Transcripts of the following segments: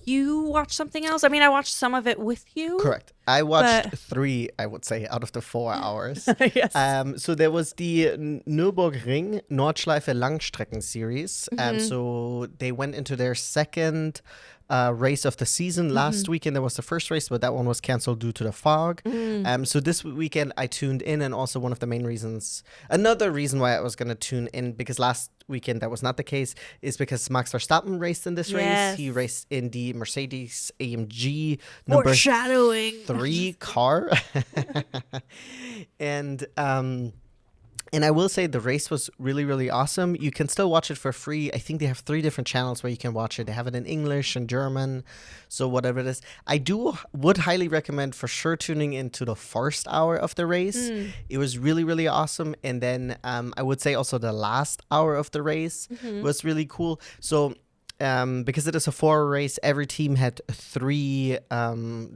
you watch something else? I mean, I watched some of it with you. Correct. I watched 3, I would say, out of the 4 hours. Yes. So there was the Nürburgring Nordschleife Langstrecken series. So they went into their second race of the season. Last weekend there was the first race, but that one was canceled due to the fog. So this weekend I tuned in, and also another reason why I was going to tune in, because last weekend that was not the case, is because Max Verstappen raced in this race. He raced in the Mercedes AMG number 3 car. And I will say the race was really, really awesome. You can still watch it for free. I think they have 3 different channels where you can watch it. They have it in English and German, so whatever it is. I would highly recommend for sure tuning into the first hour of the race. It was really, really awesome. And then I would say also the last hour of the race was really cool. So because it is a 4-hour race, every team had 3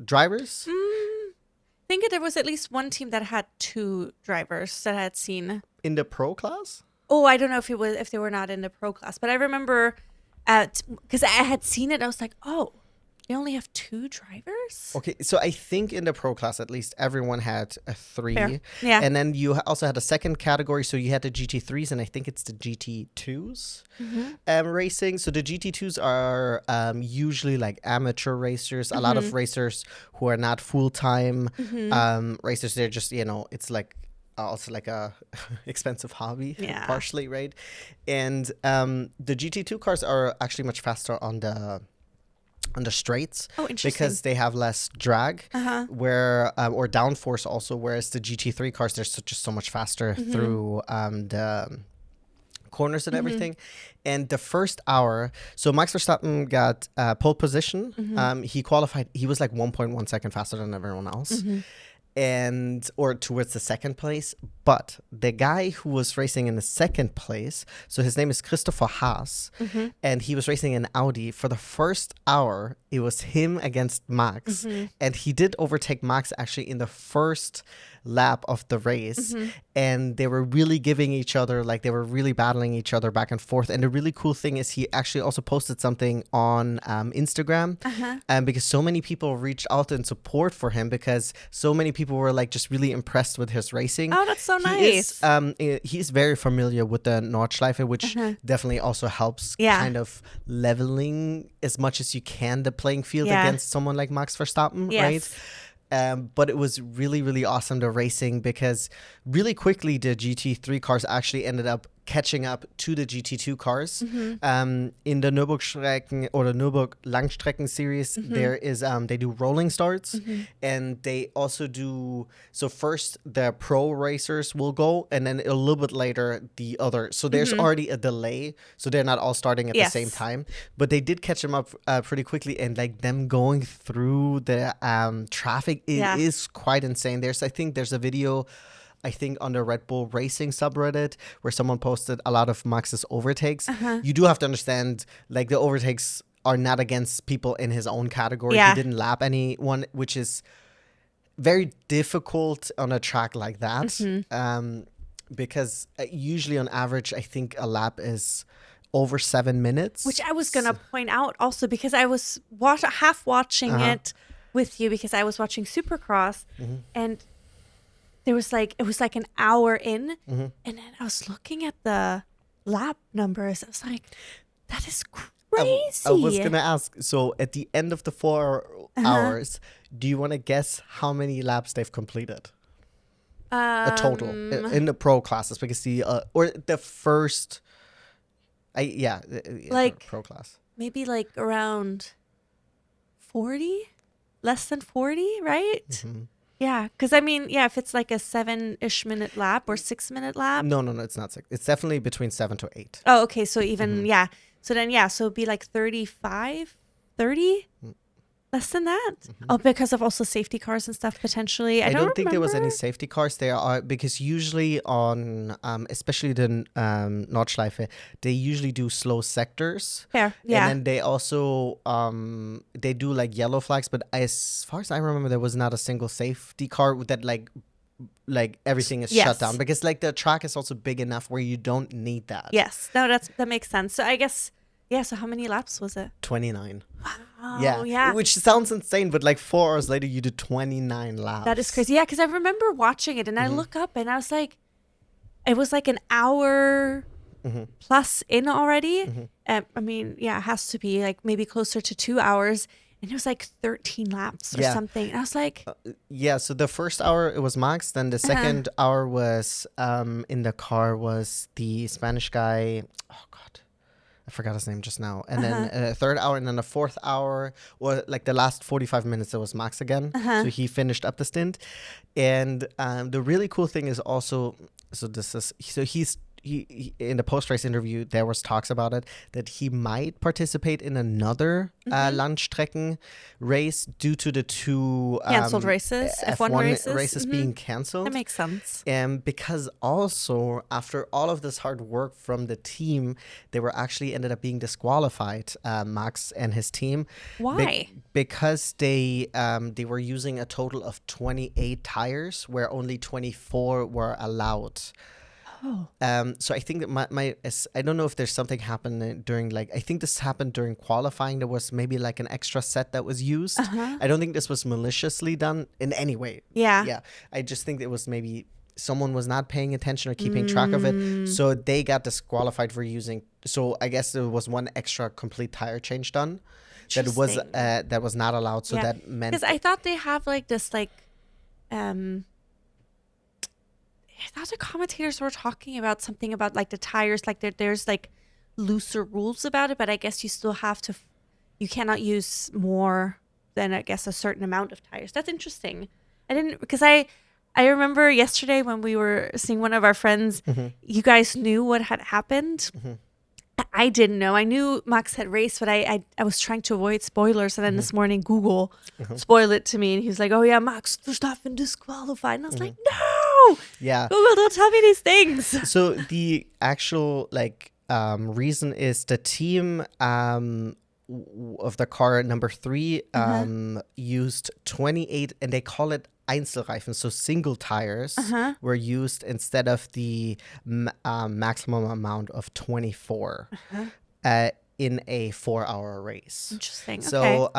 drivers. I think there was at least one team that had 2 drivers that I had seen in the pro class. Oh, I don't know if they were not in the pro class, but I remember because I had seen it, I was like, oh, they only have 2 drivers. Okay, so I think in the pro class at least everyone had a 3. Fair. Yeah, and then you also had a second category, so you had the GT3s, and I think it's the GT2s racing. So the GT2s are usually like amateur racers, a lot of racers who are not full-time racers. They're just, it's like also like a expensive hobby, partially, right? And the GT2 cars are actually much faster on the straights, because they have less drag, or downforce also, whereas the GT3 cars, they're just so much faster through the corners and everything. And the first hour, so Max Verstappen got pole position. He qualified, he was like 1.1 second faster than everyone else. Or towards the second place. But the guy who was racing in the second place, so his name is Christopher Haas, and he was racing an Audi. For the first hour, it was him against Max, and he did overtake Max actually in the first lap of the race, and they were really giving each other, like they were really battling each other back and forth. And the really cool thing is he actually also posted something on Instagram, because so many people reached out in support for him, because so many people were like just really impressed with his racing. Oh, that's so nice. He's very familiar with the Nordschleife, which definitely also helps kind of leveling as much as you can the playing field against someone like Max Verstappen, right? But it was really, really awesome, the racing, because really quickly the GT3 cars actually ended up catching up to the GT2 cars. In the Nürburgstrecken or the Nürburg Langstrecken series, there is they do rolling starts, and they also do, so first the pro racers will go, and then a little bit later the other. So there's already a delay, so they're not all starting at the same time, but they did catch them up pretty quickly. And like them going through the traffic, it is quite insane. I think there's a video, I think on the Red Bull Racing subreddit, where someone posted a lot of Max's overtakes. You do have to understand, like, the overtakes are not against people in his own category. He didn't lap anyone, which is very difficult on a track like that. Because usually on average, I think a lap is over 7 minutes. Which I was going to point out also, because I was half watching it with you, because I was watching Supercross, and it was like an hour in, and then I was looking at the lap numbers. I was like, that is crazy. I was going to ask, so at the end of the 4 hours, do you want to guess how many laps they've completed? A total in the pro classes, because or the first, like pro class. Maybe like around 40, less than 40, right? Yeah, because I mean, if it's like a 7-ish minute lap or 6-minute lap. No, it's not 6. It's definitely between 7 to 8. Oh, okay. So even, So then, so it'd be like 35, 30? Less than that? Oh, because of also safety cars and stuff, potentially. I don't think there was any safety cars. There are, because usually on, especially the Nordschleife, they usually do slow sectors. Fair, yeah. And then they also, they do like yellow flags, but as far as I remember, there was not a single safety car that like everything is shut down, because like the track is also big enough where you don't need that. Yes, no, that makes sense. So I guess Yeah, so how many laps was it? 29. Oh, yeah. Which sounds insane, but like 4 hours later, you did 29 laps. That is crazy. Yeah, because I remember watching it and I look up and I was like, it was like an hour plus in already. I mean, yeah, it has to be like maybe closer to 2 hours. And it was like 13 laps or something. And I was like, yeah, so the first hour it was Max, then the second hour was in the car was the Spanish guy. Oh god, I forgot his name just now. And then a third hour, and then the fourth hour, or like the last 45 minutes, it was Max again. So he finished up the stint. And the really cool thing is also, he in the post-race interview, there was talks about it, that he might participate in another Landstrecken race due to the two canceled races, F1 races being canceled. That makes sense. Because also, after all of this hard work from the team, they were actually ended up being disqualified, Max and his team. Why? Because they were using a total of 28 tires, where only 24 were allowed. Oh. So I think that I don't know if there's something happened during, like, I think this happened during qualifying. There was maybe like an extra set that was used. I don't think this was maliciously done in any way. Yeah. I just think it was maybe someone was not paying attention or keeping track of it. So they got disqualified for using. So I guess there was one extra complete tire change done that was not allowed. So that meant, because I thought they have like this like I thought the commentators were talking about something about like the tires, like there's like looser rules about it, but I guess you still have to, you cannot use more than I guess a certain amount of tires. That's interesting. I didn't, because I remember yesterday when we were seeing one of our friends, you guys knew what had happened. I didn't know. I knew Max had raced, but I was trying to avoid spoilers. And then this morning, Google spoiled it to me. And he was like, oh, yeah, Max Verstappen disqualified. And I was like, no! Yeah. Google, don't tell me these things. So the actual, like, reason is the team of the car number 3 used 28, and they call it Einzelreifen, so single tires were used instead of the maximum amount of 24 in a 4-hour race. Interesting. So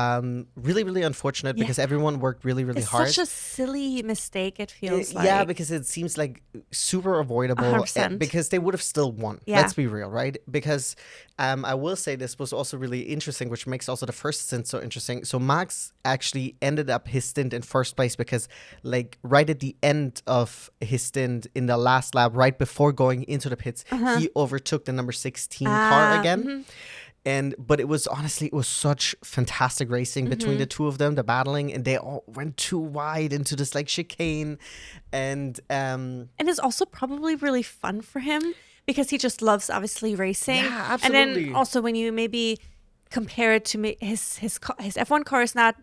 really, really unfortunate because everyone worked really, really hard. It's such a silly mistake, it feels like. Yeah, because it seems like super avoidable 100%. because they would have still won. Yeah. Let's be real, right? Because I will say this was also really interesting, which makes also the first stint so interesting. So Max actually ended up his stint in first place because, like, right at the end of his stint in the last lap, right before going into the pits, he overtook the number 16 car again. But it was honestly, it was such fantastic racing between the two of them, the battling, and they all went too wide into this like chicane, and it's also probably really fun for him because he just loves obviously racing. Yeah, absolutely. And then also when you maybe compare it to his F1 car is not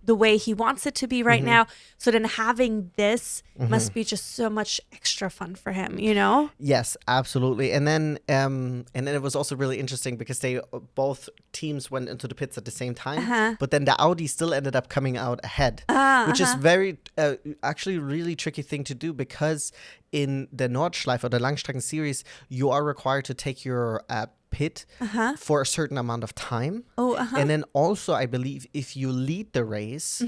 the way he wants it to be right now. So then having this must be just so much extra fun for him, you know? Yes, absolutely. And then it was also really interesting because they both teams went into the pits at the same time, but then the Audi still ended up coming out ahead, which is very actually really tricky thing to do because in the Nordschleife or the Langstrecken series, you are required to take your pit for a certain amount of time. And then also, I believe if you lead the race,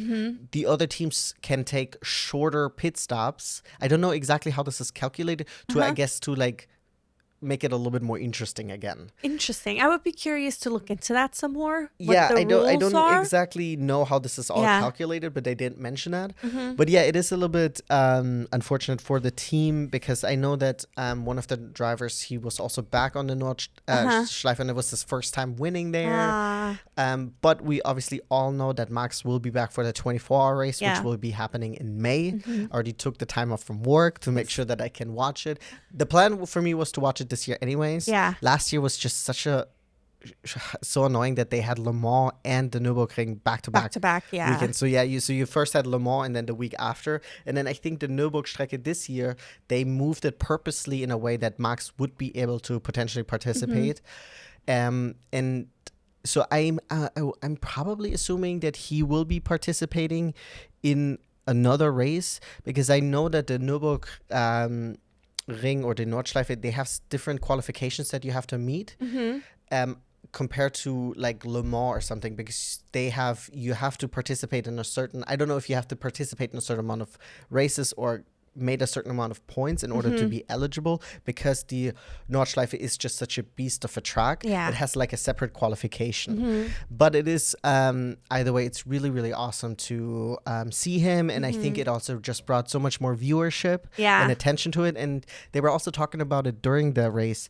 the other teams can take shorter pit stops. I don't know exactly how this is calculated to, I guess, to like make it a little bit more interesting again. Interesting. I would be curious to look into that some more. I don't exactly know how this is all calculated, but they didn't mention that. But yeah, it is a little bit unfortunate for the team because I know that one of the drivers, he was also back on the Nordschleife and it was his first time winning there. But we obviously all know that Max will be back for the 24-hour race, which will be happening in May. Already took the time off from work to make sure that I can watch it. The plan for me was to watch it this year anyways. Last year was just so annoying that they had Le Mans and the Nürburgring back to back weekends. So you first had Le Mans and then the week after, and then I think the Nürburgstrecke this year they moved it purposely in a way that Max would be able to potentially participate. And so I'm probably assuming that he will be participating in another race because I know that the Nürburgring or the Nordschleife, they have different qualifications that you have to meet. compared to like Le Mans or something, because you have to participate in a certain, I don't know if you have to participate in a certain amount of races or made a certain amount of points in order to be eligible, because the Nordschleife is just such a beast of a track. Yeah. It has like a separate qualification. But it is, either way, it's really, really awesome to see him. And I think it also just brought so much more viewership and attention to it. And they were also talking about it during the race.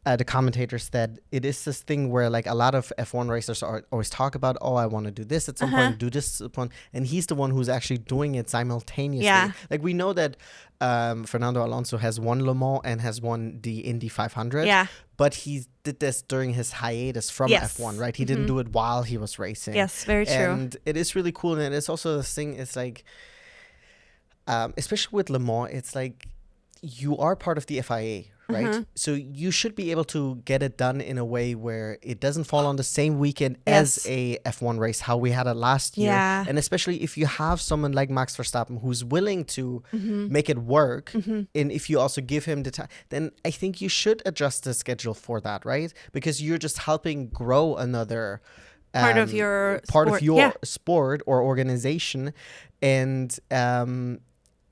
The commentators said it is this thing where like a lot of F1 racers always talk about, oh, I want to do this at some point, do this at some point, and he's the one who's actually doing it simultaneously. Yeah. Like we know that Fernando Alonso has won Le Mans and has won the Indy 500. Yeah. But he did this during his hiatus from F1, right? He didn't do it while he was racing. Yes, very true. And it is really cool, and it's also this thing. It's like, especially with Le Mans, it's like you are part of the FIA. Right. So you should be able to get it done in a way where it doesn't fall on the same weekend as a F1 race, how we had it last year. Yeah. And especially if you have someone like Max Verstappen who's willing to make it work, and if you also give him the time, then I think you should adjust the schedule for that, right? Because you're just helping grow another part of your sport or organization. And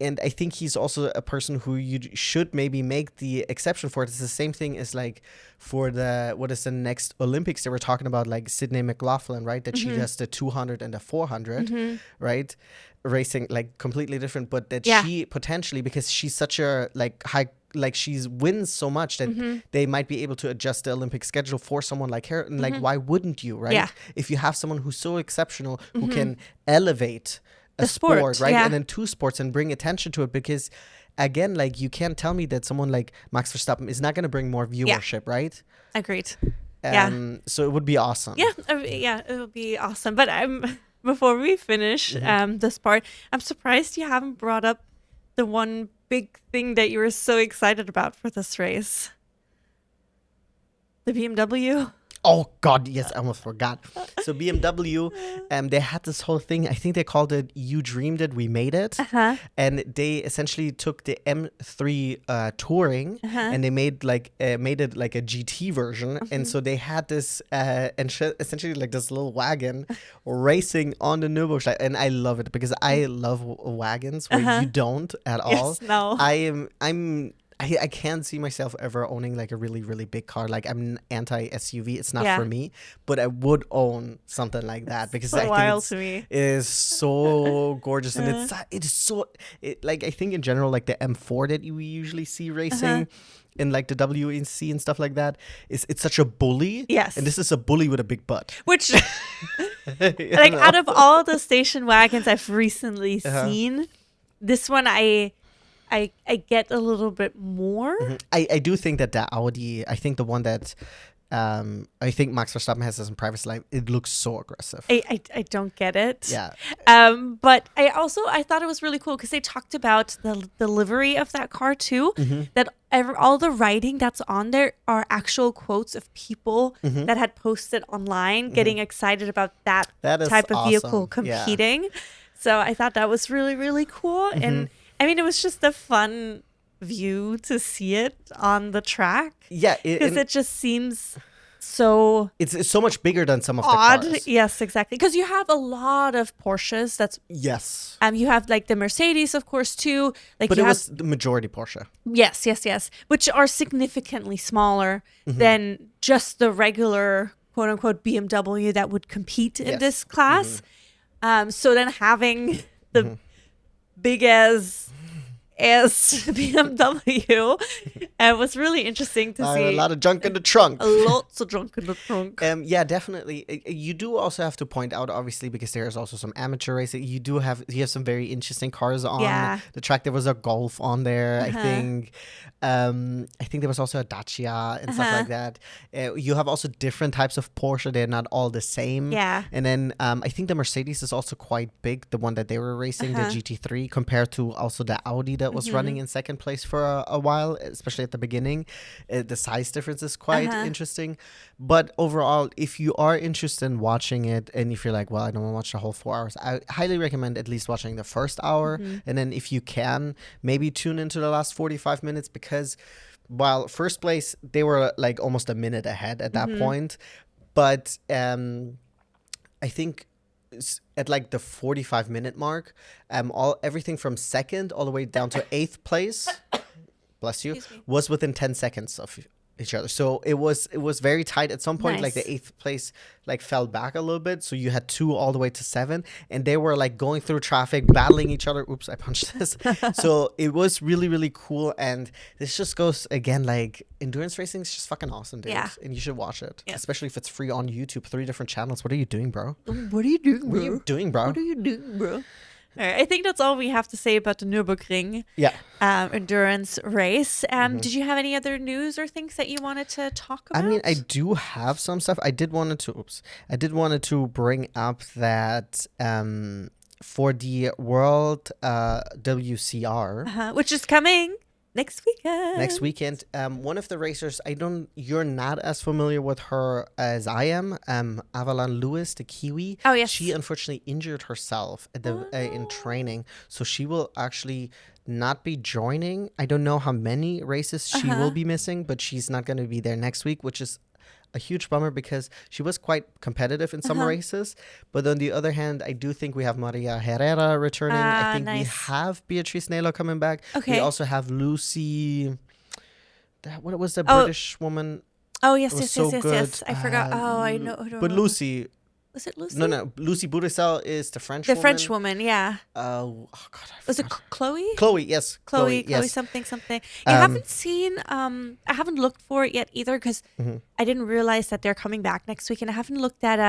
I think he's also a person who you should maybe make the exception for. It's the same thing as like for what is the next Olympics they were talking about, like Sydney McLaughlin, right? That she does the 200 and the 400, right? Racing like completely different, but that she potentially, because she's such a like high, like she wins so much that they might be able to adjust the Olympic schedule for someone like her. And like, why wouldn't you, right? Yeah. If you have someone who's so exceptional, who can elevate a sport, right? And then two sports and bring attention to it, because again, like you can't tell me that someone like Max Verstappen is not going to bring more viewership, right? Agreed. So it would be awesome. It would be awesome. But before we finish this part, I'm surprised you haven't brought up the one big thing that you were so excited about for this race. The BMW. Oh God, yes, I almost forgot. So BMW, they had this whole thing. I think they called it "You Dreamed It, We Made It," and they essentially took the M3 Touring and they made it like a GT version. And so they had this essentially like this little wagon racing on the Nürburgring, and I love it because I love wagons where you don't at all. Yes, no. I can't see myself ever owning like a really, really big car. Like I'm an anti-SUV. It's not for me, but I would own something like that because I think it is so gorgeous. And like, I think in general, like the M4 that we usually see racing in like the WEC and stuff like that, it's such a bully. Yes. And this is a bully with a big butt. Which, like out of all the station wagons I've recently seen, this one I get a little bit more. I do think that the Audi, I think the one that I think Max Verstappen has as in private life, it looks so aggressive. I don't get it. Yeah. But I thought it was really cool because they talked about the livery of that car too. That all the writing that's on there are actual quotes of people that had posted online getting excited about that type of vehicle competing. So I thought that was really, really cool. And I mean, it was just a fun view to see it on the track. Yeah. Because it just seems so... It's so much bigger than some of odd. the cars. Yes, exactly. Because you have a lot of Porsches. Yes. You have like the Mercedes, of course, too. Like, but it was the majority Porsche. Yes. Which are significantly smaller than just the regular, quote unquote, BMW that would compete in this class. So then having the big as BMW was really interesting to see. A lot of junk in the trunk. Lots of junk in the trunk. Yeah, definitely. You do also have to point out, obviously, because there's also some amateur racing. You have some very interesting cars on the track. There was a Golf on there. I think there was also a Dacia and stuff like that. You have also different types of Porsche. They're not all the same. Yeah. And then I think the Mercedes is also quite big. The one that they were racing, the GT3, compared to also the Audi that was running in second place for a while, especially at the beginning. The size difference is quite interesting. But overall, if you are interested in watching it and if you're like, well, I don't want to watch the whole 4 hours, I highly recommend at least watching the first hour. And then if you can, maybe tune into the last 45 minutes because while first place, they were like almost a minute ahead at that point. But I think at like the 45-minute mark, everything from second all the way down to 8th place, bless you, was within 10 seconds of each other. So it was very tight. At some point, like the 8th place like fell back a little bit. So you had 2 all the way to 7, and they were like going through traffic, battling each other. Oops, I punched this. So it was really, really cool. And this just goes again, like endurance racing is just fucking awesome, dude. Yeah. And you should watch it, especially if it's free on YouTube. 3 different channels. What are you doing, bro? What are you doing, bro? What are you doing, bro? What are you doing, bro? All right, I think that's all we have to say about the Nürburgring endurance race. Did you have any other news or things that you wanted to talk about? I mean, I do have some stuff. I did wanted to bring up that for the World WCR, which is coming next weekend. One of the racers, you're not as familiar with her as I am. Avalon Lewis, the Kiwi. Oh yes. She unfortunately injured herself at the in training, so she will actually not be joining. I don't know how many races she will be missing, but she's not going to be there next week, which is a huge bummer because she was quite competitive in some races. But on the other hand, I do think we have Maria Herrera returning. I think we have Beatrice Naylor coming back. Okay. We also have Lucy. What was the British woman? Oh, yes. Yes. I forgot. I know. But Lucy. Was it Lucy? No. Lucy Boudicelle is the French woman. The French woman, yeah. Oh, God. Was it Chloe? Chloe, yes. Chloe, yes. something. I haven't seen, I haven't looked for it yet either because I didn't realize that they're coming back next week. And I haven't looked at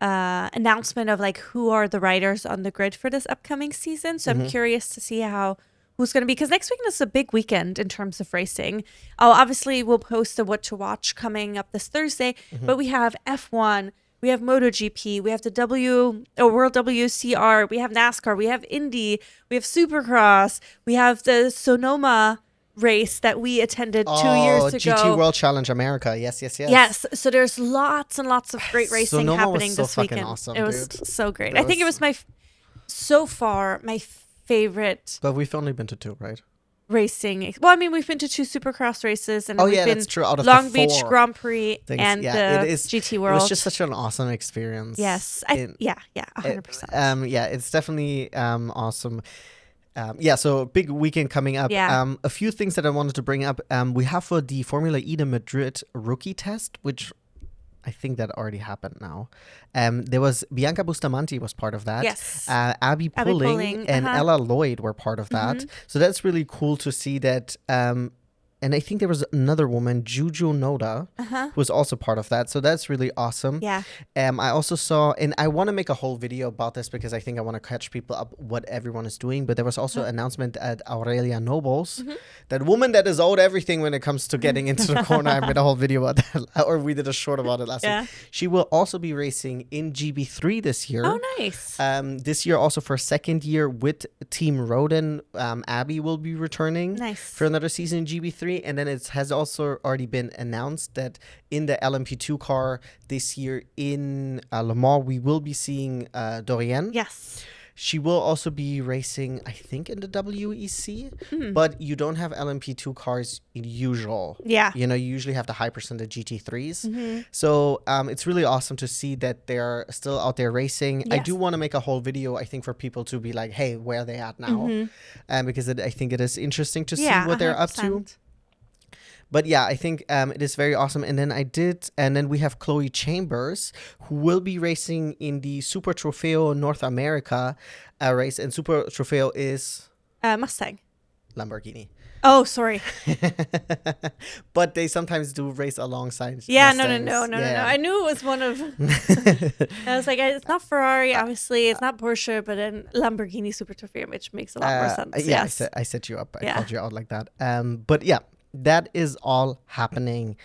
a announcement of like who are the riders on the grid for this upcoming season. So I'm curious to see who's going to be, because next weekend is a big weekend in terms of racing. Obviously, we'll post a what to watch coming up this Thursday, but we have F1. We have MotoGP, we have the World WCR, we have NASCAR, we have Indy, we have Supercross, we have the Sonoma race that we attended 2 years ago. GT World Challenge America, yes. Yes, so there's lots and lots of great racing Sonoma happening was so this weekend. Awesome, it was so great. I think it was so far my favorite. But we've only been to 2, right? Racing. Well, I mean, we've been to 2 Supercross races, and we've been that's true. Out of Long the 4 Beach Grand Prix and the GT World. It was just such an awesome experience. Yes, 100%. It's definitely awesome. So big weekend coming up. A few things that I wanted to bring up. We have for the Formula E the Madrid rookie test, which I think that already happened now. There was Bianca Bustamante was part of that. Yes. Abby Pulling and Ella Lloyd were part of that. So that's really cool to see that. And I think there was another woman, Juju Noda, who was also part of that. So that's really awesome. Yeah. I also saw, and I want to make a whole video about this because I think I want to catch people up what everyone is doing. But there was also an announcement at Aurelia Nobles, that woman that is owed everything when it comes to getting into the corner. I made a whole video about that, or we did a short about it last week. She will also be racing in GB3 this year. Oh, nice. This year also for a second year with Team Roden. Abby will be returning for another season in GB3. And then it has also already been announced that in the LMP2 car this year in Le Mans, we will be seeing Dorian. Yes. She will also be racing, I think, in the WEC, but you don't have LMP2 cars in usual. Yeah. You usually have the high percentage GT3s. So it's really awesome to see that they're still out there racing. Yes. I do want to make a whole video, I think, for people to be like, hey, where are they at now? Because I think it is interesting to see what they're up to. But yeah, I think it is very awesome. And then we have Chloe Chambers, who will be racing in the Super Trofeo North America race. And Super Trofeo is? Mustang. Lamborghini. Oh, sorry. But they sometimes do race alongside. Yeah, Mustangs. No. I knew it was one of. I was like, it's not Ferrari, obviously. It's not Porsche, but then Lamborghini Super Trofeo, which makes a lot more sense. Yeah, yes. I set you up. I called you out like that. But yeah. That is all happening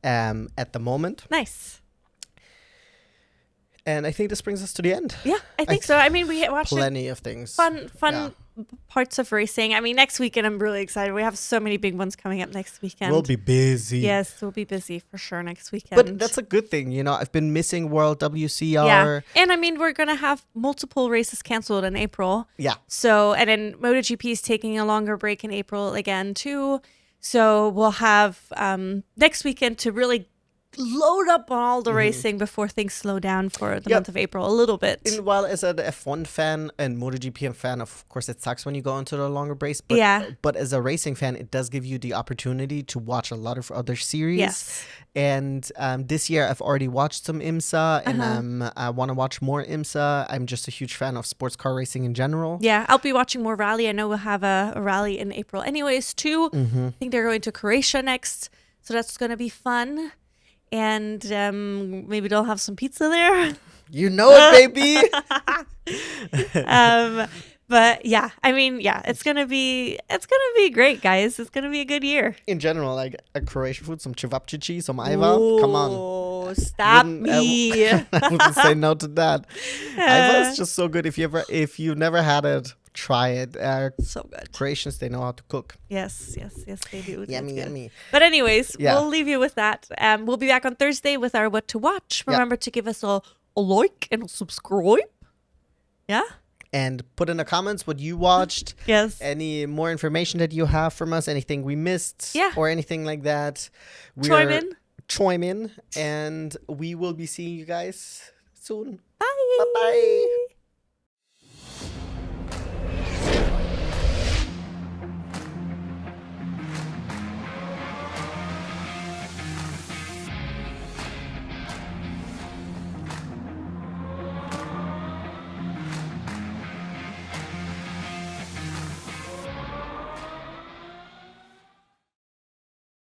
at the moment. Nice. And I think this brings us to the end. Yeah, I think so. I mean, we watched plenty of things. Fun parts of racing. I mean, next weekend, I'm really excited. We have so many big ones coming up next weekend. We'll be busy. Yes, we'll be busy for sure next weekend. But that's a good thing. I've been missing World WCR. Yeah. And I mean, we're going to have multiple races canceled in April. Yeah. So, and then MotoGP is taking a longer break in April again, too. So we'll have next weekend to really load up on all the racing before things slow down for the month of April a little bit. And while as an F1 fan and MotoGP fan, of course, it sucks when you go into the longer race. But, but as a racing fan, it does give you the opportunity to watch a lot of other series. Yes. And this year, I've already watched some IMSA, and I want to watch more IMSA. I'm just a huge fan of sports car racing in general. Yeah, I'll be watching more rally. I know we'll have a rally in April anyways, too. I think they're going to Croatia next. So that's going to be fun. And maybe they'll have some pizza there. You know it, baby. But yeah, I mean, yeah, it's gonna be great, guys. It's gonna be a good year. In general, like a Croatian food, some cevapcici, some ajva. Come on. Oh, stop me. I wouldn't say no to that. Ajva is just so good. If you've never had it, try it. So good. Croatians, they know how to cook. Yes, they do. Yummy, yummy. But anyways, we'll leave you with that. We'll be back on Thursday with our What to Watch. Remember to give us a like and a subscribe. Yeah? And put in the comments what you watched. Yes. Any more information that you have from us, anything we missed. Yeah. Or anything like that. Chime in. And we will be seeing you guys soon. Bye. Bye-bye.